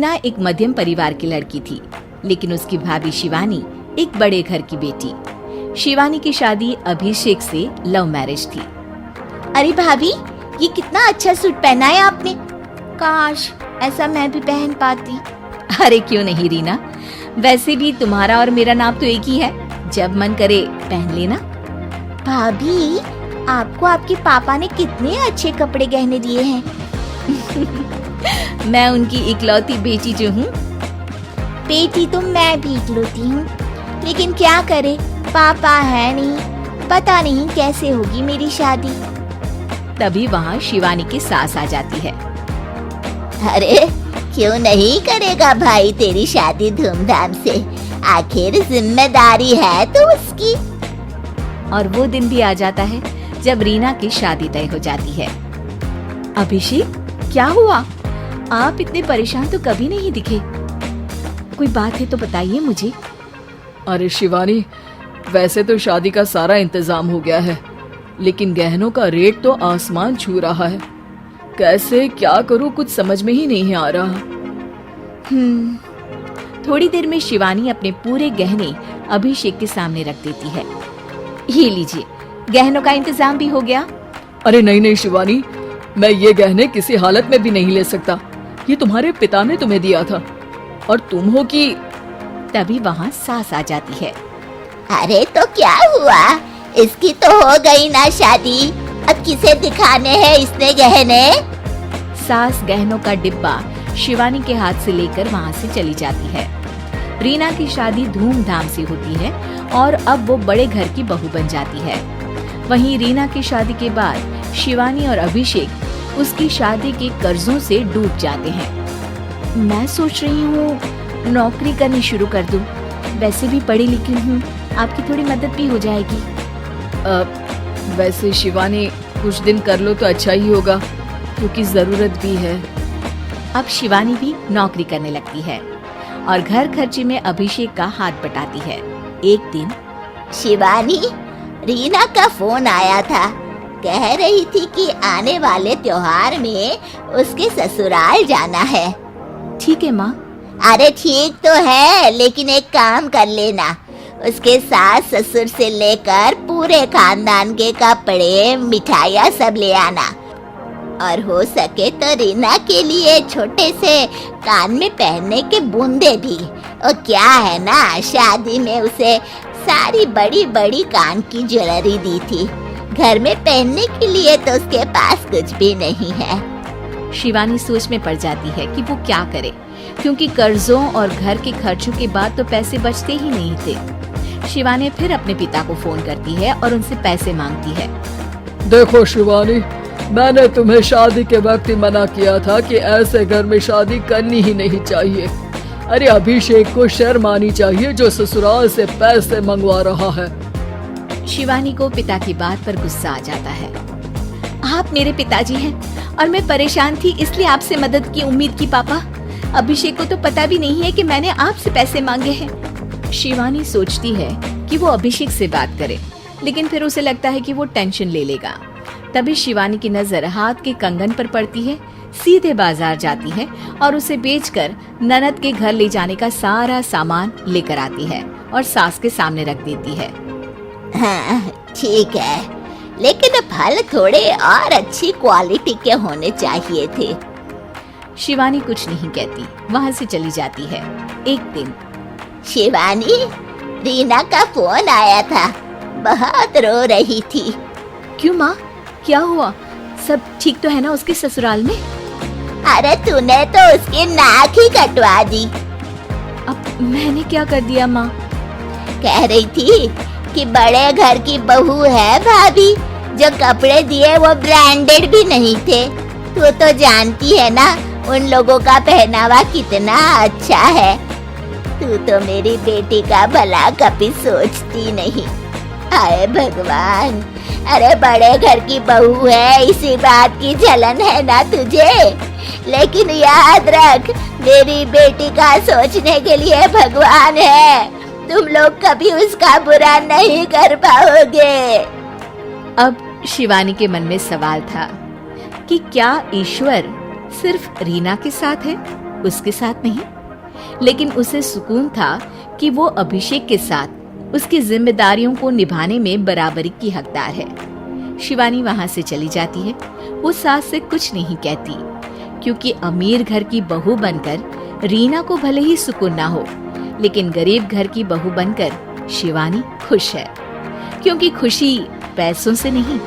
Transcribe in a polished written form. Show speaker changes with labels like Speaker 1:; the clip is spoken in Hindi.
Speaker 1: रीना एक मध्यम परिवार की लड़की थी, लेकिन उसकी भाभी शिवानी एक बड़े घर की बेटी। शिवानी की शादी अभिषेक से लव मैरिज थी।
Speaker 2: अरे भाभी, ये कितना अच्छा सूट पहना है आपने। काश ऐसा मैं भी पहन पाती।
Speaker 1: अरे क्यों नहीं रीना, वैसे भी तुम्हारा और मेरा नाप तो एक ही है, जब मन करे पहन लेना।
Speaker 2: भाभी, आपको आपके पापा ने कितने अच्छे कपड़े गहने दिए हैं।
Speaker 1: मैं उनकी इकलौती बेटी जो हूँ।
Speaker 2: बेटी तो मैं भी इकलौती हूँ, लेकिन क्या करे, पापा है नहीं, पता नहीं कैसे होगी मेरी शादी।
Speaker 1: तभी वहाँ शिवानी की सास आ जाती है।
Speaker 2: अरे क्यों नहीं करेगा भाई तेरी शादी धूमधाम से, आखिर जिम्मेदारी है तो उसकी।
Speaker 1: और वो दिन भी आ जाता है जब रीना की शादी तय हो जाती है। अभिषेक, क्या हुआ? आप इतने परेशान तो कभी नहीं दिखे। कोई बात है तो बताइए मुझे।
Speaker 3: अरे शिवानी, वैसे तो शादी का सारा इंतजाम हो गया है, लेकिन गहनों का रेट तो आसमान छू रहा है। कैसे क्या करूं, कुछ समझ में ही नहीं आ रहा।
Speaker 1: थोड़ी देर में शिवानी अपने पूरे गहने अभिषेक के सामने रख देती है। ये लीजिए, गहनों का इंतजाम भी हो गया।
Speaker 3: अरे नहीं नहीं शिवानी, मैं ये गहने किसी हालत में भी नहीं ले सकता। ये तुम्हारे पिता ने तुम्हें दिया था और तुम हो कि।
Speaker 1: तभी वहाँ सास आ जाती है।
Speaker 2: अरे तो क्या हुआ, इसकी तो हो गई ना शादी, अब किसे दिखाने हैं इसने गहने।
Speaker 1: सास गहनों का डिब्बा शिवानी के हाथ से लेकर वहाँ से चली जाती है। रीना की शादी धूमधाम से होती है और अब वो बड़े घर की बहू बन जाती है। वहीं रीना की शादी के बाद शिवानी और अभिषेक उसकी शादी के कर्जों से डूब जाते हैं। मैं सोच रही हूँ नौकरी करनी शुरू कर दूँ, वैसे भी पढ़ी लिखी हूँ, आपकी थोड़ी मदद भी हो जाएगी।
Speaker 3: वैसे शिवानी, कुछ दिन कर लो तो अच्छा ही होगा, क्योंकि जरूरत भी है।
Speaker 1: अब शिवानी भी नौकरी करने लगती है और घर खर्चे में अभिषेक का हाथ बटाती है। एक दिन
Speaker 2: शिवानी, रीना का फोन आया था, कह रही थी कि आने वाले त्योहार में उसके ससुराल जाना है।
Speaker 1: ठीक है माँ।
Speaker 2: अरे ठीक तो है, लेकिन एक काम कर लेना, उसके सास ससुर से लेकर पूरे खानदान के कपड़े मिठाइयाँ सब ले आना, और हो सके तो रीना के लिए छोटे से कान में पहनने के बूंदे भी। और क्या है ना, शादी में उसे सारी बड़ी बड़ी कान की ज्वेलरी दी थी, घर में पहनने के लिए तो उसके पास कुछ भी नहीं है।
Speaker 1: शिवानी सोच में पड़ जाती है कि वो क्या करे, क्योंकि कर्जों और घर के खर्चों के बाद तो पैसे बचते ही नहीं थे। शिवानी फिर अपने पिता को फोन करती है और उनसे पैसे मांगती है।
Speaker 3: देखो शिवानी, मैंने तुम्हें शादी के वक्त ही मना किया था कि ऐसे घर में शादी करनी ही नहीं चाहिए। अरे अभिषेक को शर्म आनी चाहिए जो ससुराल से पैसे मंगवा रहा है।
Speaker 1: शिवानी को पिता की बात पर गुस्सा आ जाता है। आप मेरे पिताजी हैं और मैं परेशान थी, इसलिए आपसे मदद की उम्मीद की पापा। अभिषेक को तो पता भी नहीं है कि मैंने आपसे पैसे मांगे हैं। शिवानी सोचती है कि वो अभिषेक से बात करे, लेकिन फिर उसे लगता है कि वो टेंशन ले लेगा। तभी शिवानी की नजर हाथ के कंगन पर पड़ती है। सीधे बाजार जाती है और उसे बेचकर ननद के घर ले जाने का सारा सामान लेकर आती है और सास के सामने रख देती है।
Speaker 2: हाँ ठीक है, लेकिन फल थोड़े और अच्छी क्वालिटी के होने चाहिए थे।
Speaker 1: शिवानी कुछ नहीं कहती, वहाँ से चली जाती है। एक दिन
Speaker 2: शिवानी, रीना का फोन आया था, बहुत रो रही थी।
Speaker 1: क्यों माँ, क्या हुआ? सब ठीक तो है ना उसके ससुराल में?
Speaker 2: अरे तूने तो उसकी नाक ही कटवा दी।
Speaker 1: अब मैंने क्या कर दिया माँ?
Speaker 2: कह रही थी कि बड़े घर की बहू है भाभी, जो कपड़े दिए वो ब्रांडेड भी नहीं थे। तू तो जानती है ना उन लोगों का पहनावा कितना अच्छा है। तू तो मेरी बेटी का भला कभी सोचती नहीं। हाय भगवान, अरे बड़े घर की बहू है, इसी बात की जलन है ना तुझे, लेकिन याद रख, मेरी बेटी का सोचने के लिए भगवान है। तुम लोग कभी उसका बुरा नहीं कर पाओगे।
Speaker 1: अब शिवानी के मन में सवाल था कि क्या ईश्वर सिर्फ रीना के साथ है उसके साथ नहीं, लेकिन उसे सुकून था कि वो अभिषेक के साथ उसकी जिम्मेदारियों को निभाने में बराबरी की हकदार है। शिवानी वहां से चली जाती है। वो सास से कुछ नहीं कहती, क्योंकि अमीर घर की बहू बनकर रीना को भले ही सुकून ना हो, लेकिन गरीब घर की बहू बनकर शिवानी खुश है, क्योंकि खुशी पैसों से नहीं